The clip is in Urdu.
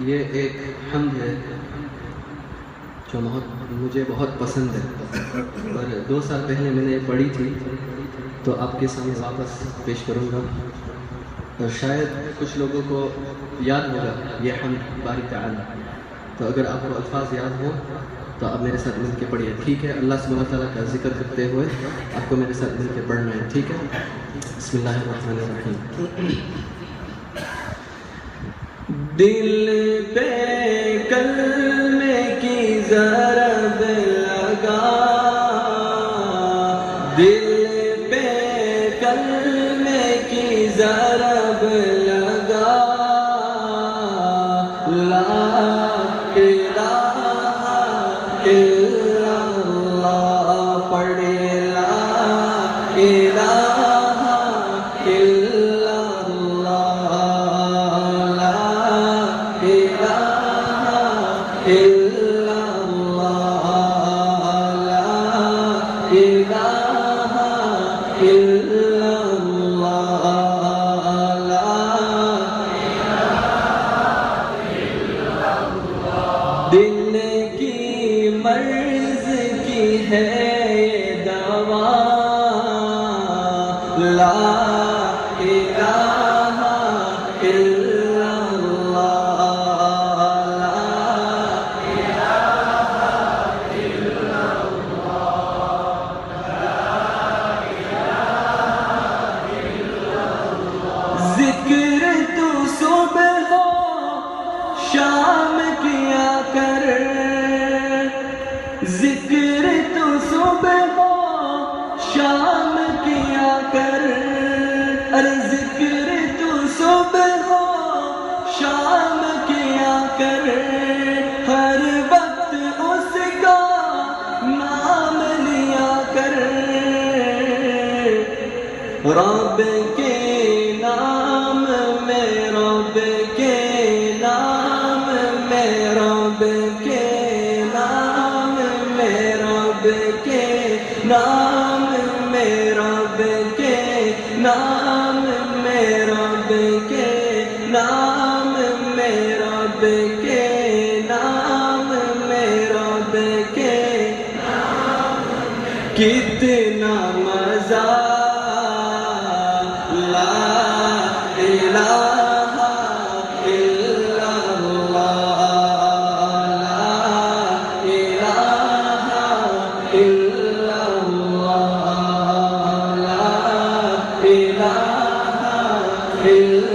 یہ ایک حمد ہے جو مجھے بہت پسند ہے، اور 2 سال پہلے میں نے پڑھی تھی تو آپ کے سامنے واپس پیش کروں گا، اور شاید کچھ لوگوں کو یاد ہوگا یہ حمد باری تعالی. تو اگر آپ کو الفاظ یاد ہو تو آپ میرے ساتھ مل کے پڑھیے، ٹھیک ہے؟ اللہ سبحانہ وتعالیٰ کا ذکر کرتے ہوئے آپ کو میرے ساتھ مل کے پڑھنا ہے، ٹھیک ہے؟ بسم اللہ الرحمن الرحیم. دل پہ کلمے کی ضرب لگا، دل پہ کلمے کی ضرب لگا، لا الہ الا اللہ پڑھے، لا الہ الا اللہ، لا الہ الا اللہ، لا الہ الا اللہ، دل کی مرض کی ہے یہ دوا، لا الہ الا اللہ، ذکر تو صبح ہو شام کیا کر، ذکر تو صبح ہو شام کیا کر، ارے ذکر تو صبح ہو شام کیا کر، ہر وقت اس کا نام لیا کر، رب کے نام میں، رب کے نام میں، رب کے نام میں، رب کے نام میں، رب کے نام میں، رب کے نام میں، رب کے نام میں، رب کے کتنا مزہ، لا الہ الا اللہ، لا الہ الا اللہ، لا الہ الا